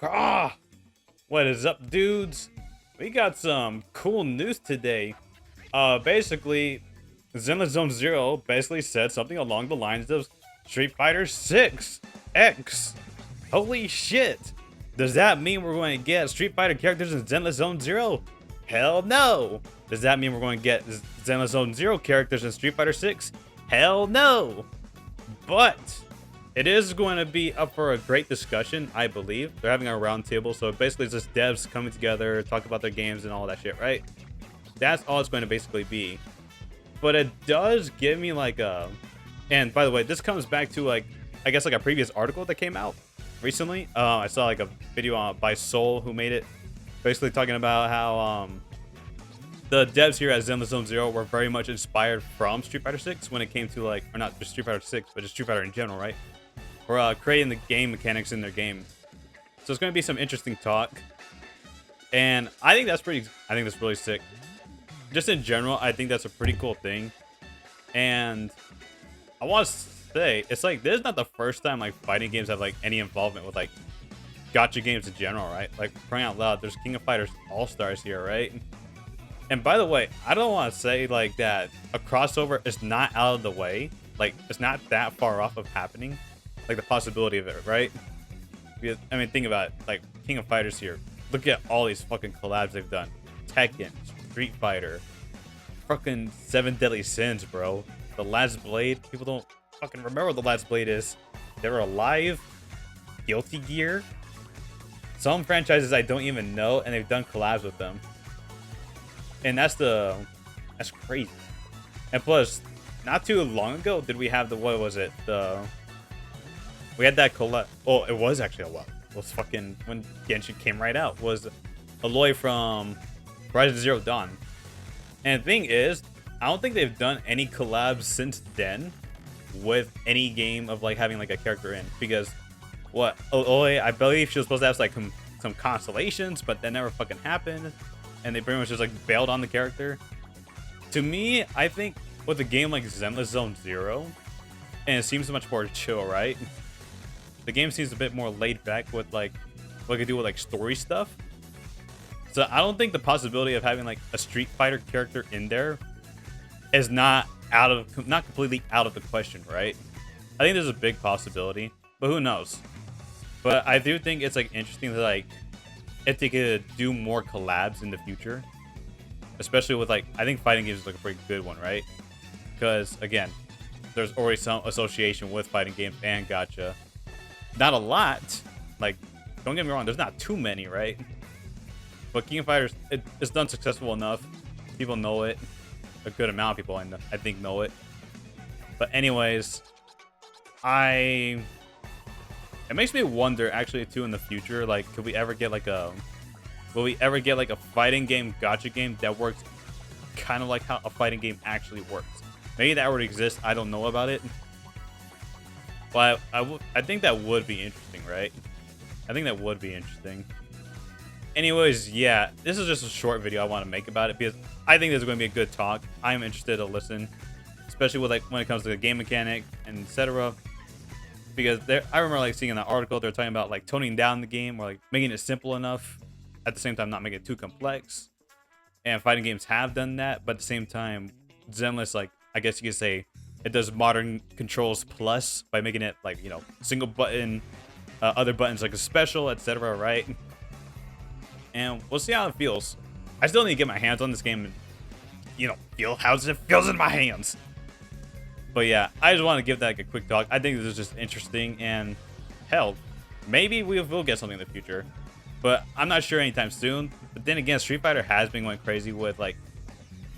Ah, what is up, dudes? We got some cool news today. Basically, Zenless Zone Zero basically said something along the lines of Street Fighter 6 X. Holy shit! Does that mean we're going to get Street Fighter characters in Zenless Zone Zero? Hell no! Does that mean we're going to get Zenless Zone Zero characters in Street Fighter 6? Hell no! But it is going to be up for a great discussion, I believe. They're having a roundtable, so basically it's just devs coming together, talk about their games and all that shit, right? That's all it's going to basically be. But it does give me like a... And by the way, this comes back to like, I guess like a previous article that came out recently. I saw like a video by Soul who made it, basically talking about how the devs here at Zenless Zone Zero were very much inspired from Street Fighter 6 when it came to like, or not just Street Fighter 6, but just Street Fighter in general, right? Or creating the game mechanics in their game. So it's going to be some interesting talk. And I think that's really sick. Just in general, I think that's a pretty cool thing. And I want to say, it's like, this is not the first time like fighting games have like any involvement with like gacha games in general, right? Like, crying out loud, there's King of Fighters All-Stars here, right? And by the way, I don't want to say like that a crossover is not out of the way. Like, it's not that far off of happening. Like, the possibility of it, right? Because, I mean, think about it. Like, King of Fighters here. Look at all these fucking collabs they've done. Tekken, Street Fighter, fucking Seven Deadly Sins, bro. The Last Blade. People don't fucking remember what the Last Blade is. They were alive. Guilty Gear. Some franchises I don't even know, and they've done collabs with them. And that's crazy. And plus, not too long ago, did we have what was it? We had that collab. Oh, it was actually a while. It was fucking when Genshin came right out. Was Aloy from Horizon Zero Dawn. And the thing is, I don't think they've done any collabs since then with any game of like having like a character in. Because what Aloy, I believe she was supposed to have like some constellations, but that never fucking happened. And they pretty much just like bailed on the character. To me, I think with a game like Zenless Zone Zero, and it seems much more chill, right? The game seems a bit more laid back with like what it could do with like story stuff. So I don't think the possibility of having like a Street Fighter character in there is not completely out of the question, right? I think there's a big possibility, but who knows? But I do think it's like interesting to like if they could do more collabs in the future, especially with like, I think fighting games is like a pretty good one, right? Because again, there's already some association with fighting games and gacha. Not a lot. Like, don't get me wrong, there's not too many, right? But King of Fighters, it's done successful enough. People know it. A good amount of people, I think, know it. But anyways, it makes me wonder, actually, too, in the future, like, will we ever get like a fighting game, gacha game that works kind of like how a fighting game actually works? Maybe that already exists. I don't know about it. But I think that would be interesting, right? I think that would be interesting. Anyways, yeah, this is just a short video I want to make about it because I think this is going to be a good talk. I'm interested to listen, especially with like when it comes to the game mechanic and etc. Because I remember like seeing in the article they're talking about like toning down the game or like making it simple enough, at the same time not making it too complex. And fighting games have done that, but at the same time, Zenless, like, I guess you could say, it does modern controls plus by making it like, you know, single button, other buttons like a special, etc. Right? And we'll see how it feels. I still need to get my hands on this game and, you know, feel how it feels in my hands. But yeah, I just want to give that like a quick talk. I think this is just interesting, and hell, maybe we will get something in the future. But I'm not sure anytime soon. But then again, Street Fighter has been going crazy with like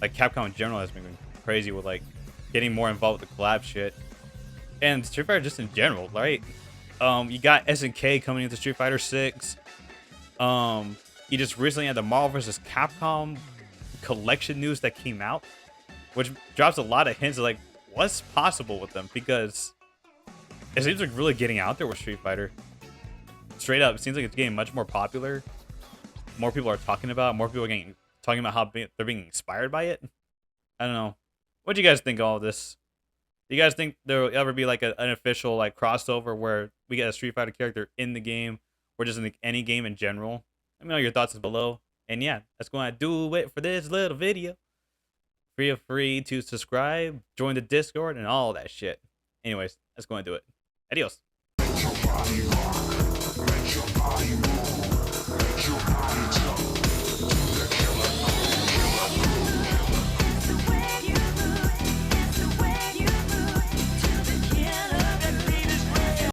Capcom in general has been going crazy with like getting more involved with the collab shit. And Street Fighter just in general, right? You got SNK coming into Street Fighter 6. You just recently had the Marvel vs. Capcom collection news that came out, which drops a lot of hints of like what's possible with them, because it seems like really getting out there with Street Fighter. Straight up, it seems like it's getting much more popular. More people are talking about it. More people are talking about how they're being inspired by it. I don't know. What do you guys think of all of this? Do you guys think there will ever be like an official like crossover where we get a Street Fighter character in the game or just in any game in general. Let me know your thoughts below. And yeah, that's going to do it for this little video. Feel free to subscribe, join the Discord, and all that shit. Anyways, that's going to do it. Adios.